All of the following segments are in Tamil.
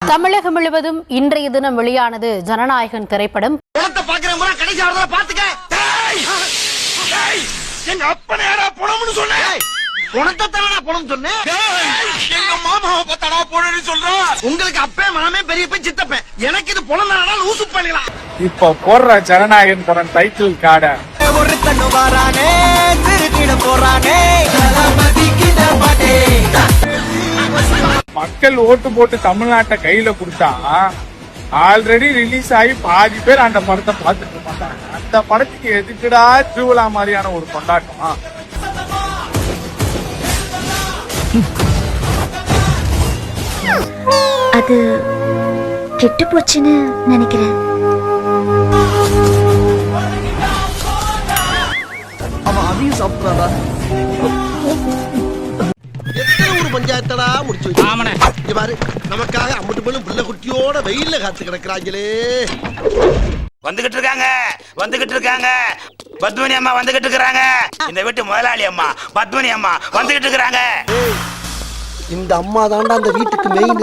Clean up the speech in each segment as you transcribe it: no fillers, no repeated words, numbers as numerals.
தமிழகம் முழுவதும் இன்றைய தினம் வெளியானது ஜனநாயகன் திரைப்படம். உங்களுக்கு அப்பே மனமே பெரிய போய் சித்தப்பேன் எனக்கு இது புலனால லூசு பண்ணிடலாம். இப்போ போடுற ஜனநாயகன் படம் டைட்டில் கார்ட ஒரு கண்ணு வாரானே திருக்கிட போறானே மக்கள் ஓட்டு போட்டு தமிழ்நாட்டை கையில கொடுத்தா ஆல்ரெடி ரிலீஸ் ஆகி பாதி பேர் அந்த படத்தை பார்த்துட்டு மாட்டாங்க. அந்த படத்துக்கு எதுக்குடா திருவிழா மாதிரியான ஒரு கொண்டாட்டம்? அது கெட்டு போச்சுன்னு நினைக்கிறேன். அதையும் சாப்பிடாதா? எத்தனை ஒரு பஞ்சாயத்தடா முடிச்சு வச்சு பாரு. நமக்காக அம்மட்டு பெண்ணும் பிள்ளை குட்டியோட வெயில்ல காத்து கிடக்குறாங்களே. வந்துகிட்டு இருக்காங்க பத்மினி அம்மா வந்துகிட்டு இருக்காங்க. இந்த வீட்டு முதலாளி அம்மா பத்மினி அம்மா வந்துகிட்டு இருக்காங்க. இந்த அம்மா தாண்டா அந்த வீட்டுக்கு மெயின்.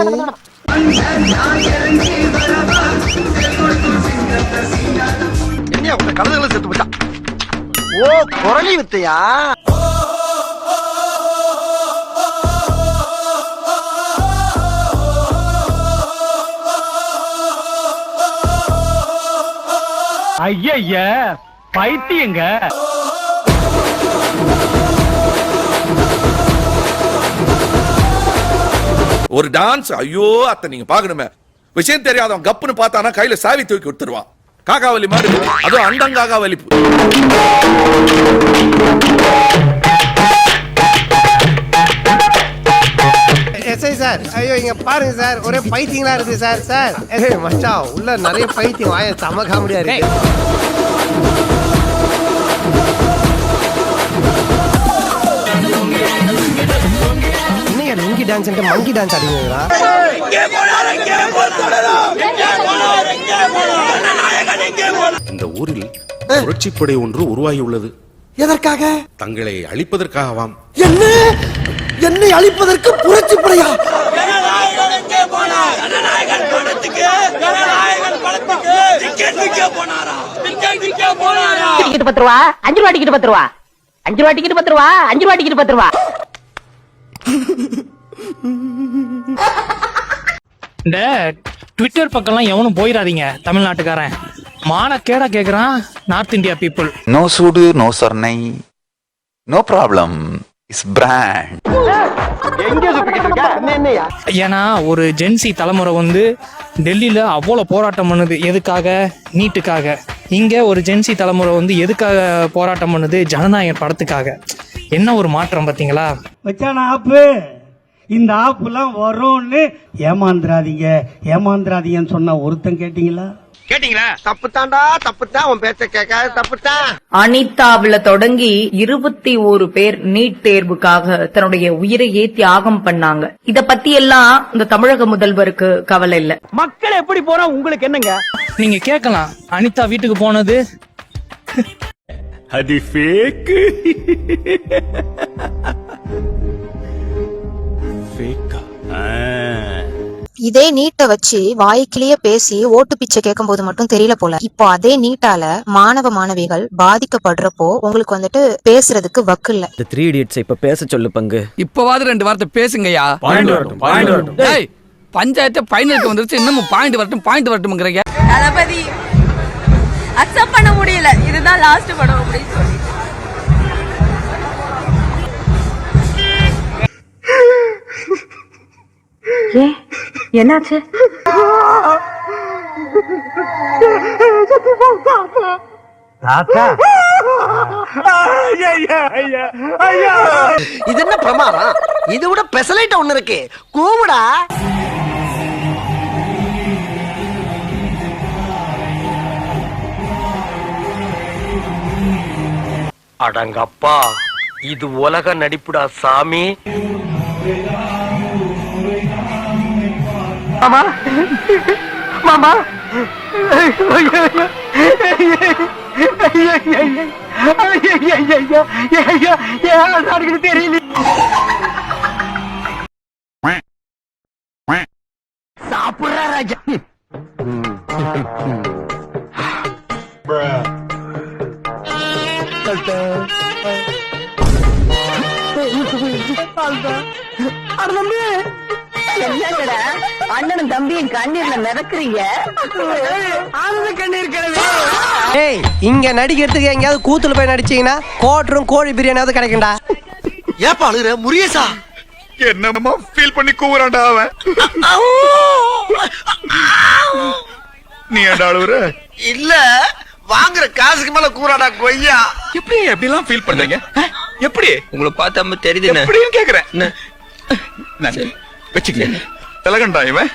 என்ன உங்க கலந்துகளை செத்து போச்சா? ஓ குரலி வித்தையா? ஐய பைத்தியங்க. ஒரு டான்ஸ் ஐயோ அத்தை நீங்க பாக்கணுமே. விஷயம் தெரியாதவன் கப்புன்னு பார்த்தானா கையில சாவி தூக்கி விட்டுருவான். காக்காவலி மாதிரி அதுவும் அண்டங்காகாவலி. எஸ்ஐ சார், ஐயோ இங்க பாருங்க சார், ஒரே பைத்தியங்களா இருக்கு சார். சார் மச்சான் உள்ள நிறைய பைத்தியம், வாய செம காமெடியா இருக்கு. இன்னைக்கு லுங்கி டான்ஸ் மங்கி டான்ஸ் ஆடுவீங்களா? இந்த ஊரில் புரட்சிப்படை ஒன்று உருவாகியுள்ளது. எதற்காக? தங்களை அழிப்பதற்காகவாம். என்ன என்னை அழிப்பதற்கு புரட்சிப்படையா? டிக்கெட் 10 ரூபா, 5 ரூபா டிக்கெட் 10 ரூபா, 5 ரூபா டிக்கெட் 10 ரூபா, 5 ரூபா டிக்கெட் 10 ரூபா. இந்த ட்விட்டர் பக்கம்லாம் எவனும் போயிடாதீங்க. தமிழ்நாட்டுக்காரன் மானக்கேடா கேக்குறான். நார்த் இந்தியா பீப்புள் நோ சூடு நோ சர்னை நோ ப்ராப்ளம் இஸ் பிராண்ட். ஏன்னா ஒரு ஜென்சி தலைமுறை வந்து டெல்லியில அவ்வளோ போராட்டம் பண்ணுது. எதுக்காக? நீட்டுக்காக. இங்க ஒரு ஜென்சி தலைமுறை வந்து எதுக்காக போராட்டம் பண்ணுது? ஜனநாயகன் படத்துக்காக. என்ன ஒரு மாற்றம் பாத்தீங்களா? வச்சான ஆப்பு இந்த ஆப்புலாம் வரும்னு ஏமாந்துராதீங்கன்னு சொன்னா ஒருத்தன் கேட்டீங்களா? தப்புத்தாண்டா தப்புத்தான். உன் பேச்ச கேட்காத தப்புத்தான். அனிதாவில தொடங்கி 21 பேர் நீட் தேர்வுக்காக தன்னுடைய உயிரையே தியாகம் பண்ணாங்க. இத பத்தி எல்லாம் இந்த தமிழக முதல்வருக்கு கவலை இல்ல. மக்கள் எப்படி போறா உங்களுக்கு என்னங்க? நீங்க கேட்கலாம், அனிதா வீட்டுக்கு போனது அது ஃபேக். இதே நீட்டை வச்சு வாய்க்கிலேயே பேசி ஓட்டு பிச்சை கேட்கும் போது மட்டும் தெரியல போல. இப்போ அதே நீட்டால மாணவ மாணவிகள் பாதிக்கப்படுறப்போ உங்களுக்கு வந்துட்டு பேசுறதுக்கு வக்கு இல்ல. 3 Idiots இப்ப பேச சொல்லு பங்கு. இப்பவாது 2 வார்த்தை பேசுங்கய்யா. பஞ்சாயத்து பைனலுக்கு வந்துருச்சு, இன்னமும் பாயிண்ட் வரட்டும்ங்கறீங்க. தளபதி அக்செப்ட் பண்ண முடியல. இதுதான் லாஸ்ட் படம் அப்படி சொல்லி. என்னாச்சு? இது என்ன பிரமாதம்? இது விட பெசலைட் ஒண்ணு இருக்கு, கூவுடா. அடங்கப்பா, இது உலக நடிப்புடா சாமி. மாமா மாமா தெரியல. சாப்பிடுற என்னங்கடா அண்ணனும் தம்பியும் கண்ணீர்ல மிதக்குறீங்க ஏய் இங்க நடிக்கிறதுக்கு எங்கேயாவது கூத்துல போய் நடிச்சீங்கன்னா கோட்டரும் கோழி பிரியாணியாவது கிடைக்கும்டா. ஏப்பா அழுகுற முருகேசா? என்னமா ஃபீல் பண்ணி கூவுறான்டா அவன். நீ ஏன்டா அழுவுற? இல்ல வாங்குற காசுக்கு மேல கூறாடா கொய்யா. எப்படி எப்படிலாம் ஃபீல் பண்றீங்க? எப்படி உங்களை பார்த்தா தெரியுது எப்படின்னு கேக்குறேன். வச்சுக்க திலகண்டா இவன்.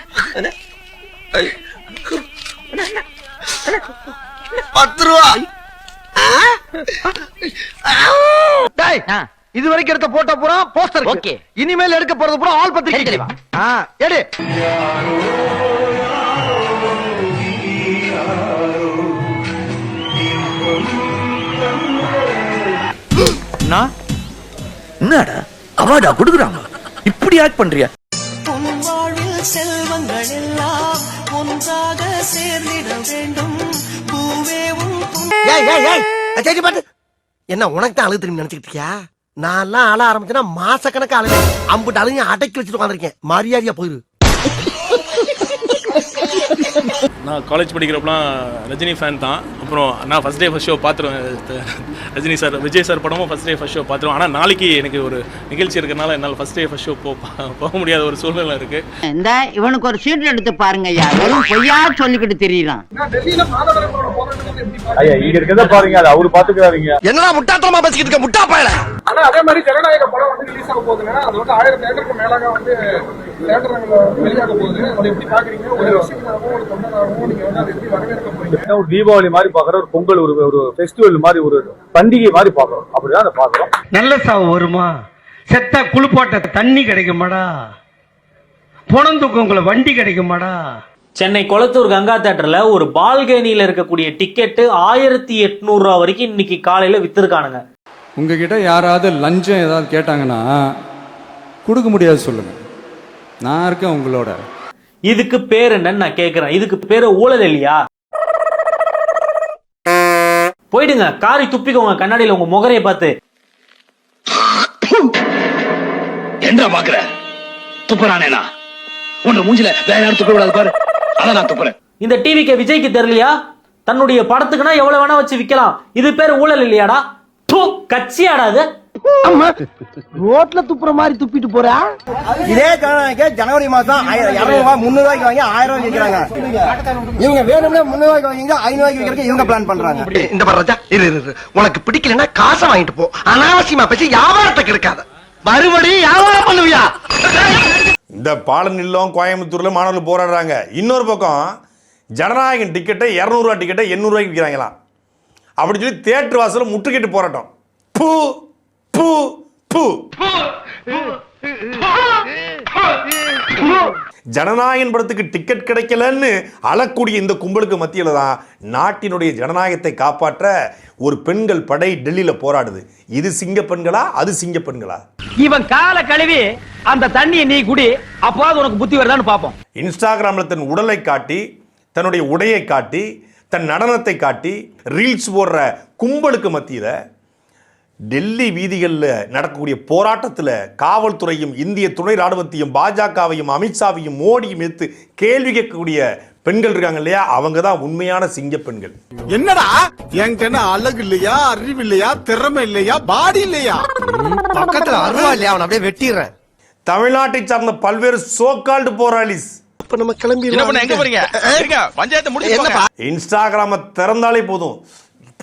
10 ரூபா. டேய் இது வரைக்கும் எடுத்த போட்டோ பூரா போஸ்டர். ஓகே இனிமேல் எடுக்க போறது பூரா ஆல் பத்திரிக்கை. எடு. என்னடா அவார்டா கொடுக்குறாங்க, இப்படி ஆக்ட் பண்றியா? செல்வங்கள் எல்லாம் ஒன்றாக சேர்ந்திட வேண்டும். என்ன உனக்கு தான் அழுகு திரும்பி நினைச்சுக்கிட்டு இருக்கியா? நான் எல்லாம் அழ ஆரம்பிச்சேன்னா மாசக்கணக்கு அழுகு. அம்புட்டு அழுகு அடக்கி வச்சுட்டு உட்காந்துருக்கேன். மரியாதையா போயிரு. நான் காலேஜ் படிக்கிறப்பலாம் ரஜினி ஃபேன் தான். அப்புறம் நான் ஃபர்ஸ்ட் டே ஃபர்ஸ்ட் ஷோ பார்த்துருவேன். ரஜினி சார் விஜய் சார் படமும் ஃபர்ஸ்ட் டே ஃபர்ஸ்ட் ஷோ பார்த்துருவேன். ஆனால் நாளைக்கு எனக்கு ஒரு நிகழ்ச்சி இருக்கிறனால என்னால் ஃபர்ஸ்ட் டே ஃபர்ஸ்ட் ஷோ போக முடியாத ஒரு சூழ்நிலை இருக்கு. இந்த இவனுக்கு ஒரு சீட் எடுத்து பாருங்க ஐயா, வெறும் பொய்யா சொல்லிக்கிட்டு தெரியலாம். இங்க இருக்கத பாருங்க, அது அவரு பாத்துக்கிறாருங்க. என்னடா முட்டாத்தனமா பேசிக்கிட்டு இருக்க முட்டா பயல. ஆனா அதே மாதிரி ஜனநாயக படம் வந்து ரிலீஸ் ஆக போகுதுங்க. அது வந்து 1000 தியேட்டருக்கு மேலாக வந்து தியேட்டர்ல வெளியாக போகுது. அதை எப்படி பாக்குறீங்க? ஒரு ரசிகனாகவும் ஒரு தொண்டனாகவும் நீங்க வந்து அதை எப்படி வரவேற்க போறீங்க? ஒரு தீபாவளி மாதிரி பாக்குற, ஒரு பொங்கல், ஒரு ஃபெஸ்டிவல் மாதிரி, ஒரு பண்டிகை மாதிரி பாக்குறோம். அப்படிதான் அதை பாக்குறோம். நல்ல சாவு வருமா? செத்தா குளிப்பாட்ட தண்ணி கிடைக்குமாடா? புணந்துக்கு வண்டி கிடைக்குமாடா? சென்னை கொளத்தூர் கங்கா தியேட்டர்ல ஒரு பால்கனியில இருக்கக்கூடிய டிக்கெட்டு 1800 ரூபா வரைக்கும் இன்னைக்கு காலையில வித்திருக்கானுங்க. உங்ககிட்ட யாராவது லஞ்சம் ஏதாவது கேட்டாங்கன்னா கொடுக்க முடியாது சொல்லுங்க, நான் இருக்கேன் உங்களோட. இதுக்கு பேர் என்னன்னு நான் கேக்குறேன். இதுக்கு பேரு ஊழல் இல்லையா? போயிடுங்க, காரி துப்பிக்கோங்க கண்ணாடியில உங்க முகரையை பார்த்து. என்ன பாக்குற? துப்புறானேனா உன்ன மூஞ்சில வேற யாரும் துப்ப கூடாது பாரு. அதான் நான் துப்புறேன். இந்த டிவிக்கு விஜய்க்கு தெரியலையா? தன்னுடைய படத்துக்குனா எவ்வளவு வேணா வச்சு விக்கலாம். இது பேரு ஊழல் இல்லையாடா? கட்சியாடாது. ரோட்ல துப்புற மாதிரி துப்பிட்டு போறா. இதே ஜனவரி மாசம் 200 ரூபாய் 300 ரூபாய்க்கு வாங்கி 1000 ரூபாய்க்கு விற்கிறாங்க. இவங்க வேணும்னே 300 ரூபாய்க்கு வாங்கி 500 ரூபாய்க்கு விற்கிறதுக்கு இவங்க பிளான் பண்றாங்க. இந்த பாரு இரு, உனக்கு பிடிக்கலன்னா காசை வாங்கிட்டு போ. அனாவசியமா பேசி வியாபாரத்தை கெடுக்காத. மறுபடியும் வியாபாரம் பண்ணுவியா? இந்த பாலநிலம் கோயம்புத்தூர்ல மாணவர்கள் போராடுறாங்க. இன்னொரு பக்கம் ஜனநாயகன் டிக்கெட்டை 200 ரூபா டிக்கெட்டை 800 ரூபாய்க்கு விற்கிறாங்களாம். அப்படி சொல்லி தியேட்டர் வாசல முற்றுகையிட்டு போராட்டம். பூ பூ பூ. ஜனநாயகன் படத்துக்கு டிக்கெட் கிடைக்கலன்னு அழக்கூடிய இந்த கும்பலுக்கு மத்தியில தான் நாட்டினுடைய ஜனநாயகத்தை காப்பாற்ற ஒரு பெண்கள் படை டெல்லியில போராடுது. இது சிங்க பெண்களா, அது சிங்க பெண்களா? இவன் கால கழுவி அந்த தண்ணியை நீ குடி, அப்போது உனக்கு புத்தி வருதான்னு பாப்போம். இன்ஸ்டாகிராம்ல தன் உடலை காட்டி, தன்னுடைய உடையை காட்டி, தன் நடனத்தை காட்டி ரீல்ஸ் போடுற கும்பலுக்கு மத்தியில டெல்லி வீதிகளில் நடக்கக்கூடிய போராட்டத்தில் காவல்துறையும் இந்திய துணை ராணுவத்தையும் பாஜகவையும் அமித்ஷாவையும் மோடியும் எடுத்து கேள்வி கேட்கக்கூடிய பெண்கள் இருக்காங்க இல்லையா, அவங்க தான் உண்மையான சிங்க பெண்கள். என்னடா என்கிட்ட அழகு இல்லையா, அறிவு இல்லையா, திறமை இல்லையா, பாடி இல்லையா? பக்கத்துல அருவா இல்லையா? அவன் அப்படியே வெட்டிடுறேன். தமிழ்நாட்டை சார்ந்த பல்வேறு சோகால்டு போராளிஸ் நம்ம கிளம்பி எங்க போறீங்க? பஞ்சாயத்து முடிச்சு இன்ஸ்டாகிராம திறந்தாலே போதும்,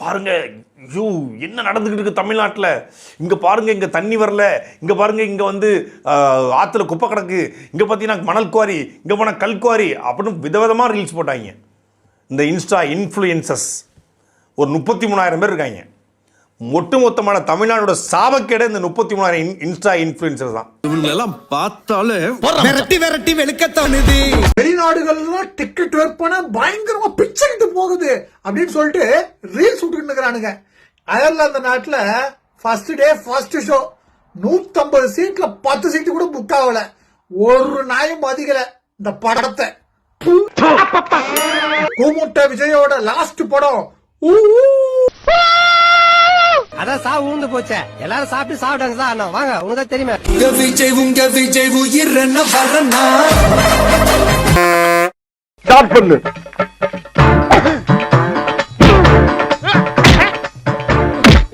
பாருங்க ஐயோ என்ன நடந்துகிட்டு இருக்கு தமிழ்நாட்டில், இங்க பாருங்க இங்க தண்ணி வரல, இங்க பாருங்க இங்க வந்து ஆத்துல குப்பை கிடக்கு, இங்க பார்த்தீங்கன்னா மணல் குவாரி, இங்க போனா கல் குவாரி அப்படின்னு விதவிதமா ரீல்ஸ் போட்டாங்க. இந்த இன்ஸ்டா இன்ஃப்ளூயன்சஸ் ஒரு 33,000 பேர் இருக்காங்க. ஒட்டுமொத்தமான தமிழ்நாடோட சாபக்கேட இந்த 33,000 இன்ஸ்டா இன்ஃப்ளூயன்சர் தான். இவங்களெல்லாம் பார்த்தாலே விரட்டி வெளுக்கத்தானுது. வெளிநாடுகள்லாம் டிக்கெட் விற்பனை பயங்கரமா பிச்சுக்கிட்டு போகுது அப்படின்னு சொல்லிட்டு ரீல்ஸ் விட்டுக்கிட்டு இருக்கிறானுங்க. அயர்லாந்து நாட்டுல ஃபர்ஸ்ட் டே ஃபர்ஸ்ட் ஷோ 150 சீட்ல 10 சீட்டு கூட புக் ஆகல. ஒரு நாயும் மதிக்கல இந்த படத்தை. கூமுட்ட விஜயோட லாஸ்ட் படம் அதான் சாவு உழுந்து போச்சே. எல்லாரும் சாப்பிட்டு சாப்பிட்டாங்க சார். அண்ணா வாங்க, உனக்கு தான் தெரியுமே. ஸ்டார்ட் பண்ணு.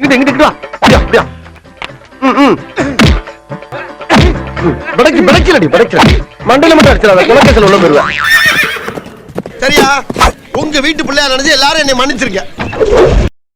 இங்கிட்டு வா. அப்படியா மண்டல மட்டும் அடிச்சிடாத, குலக்கேசல் உள்ள போயிருவேன். சரியா? உங்க வீட்டு பிள்ளையா நினைச்சு எல்லாரும் என்னை மன்னிச்சிருக்க.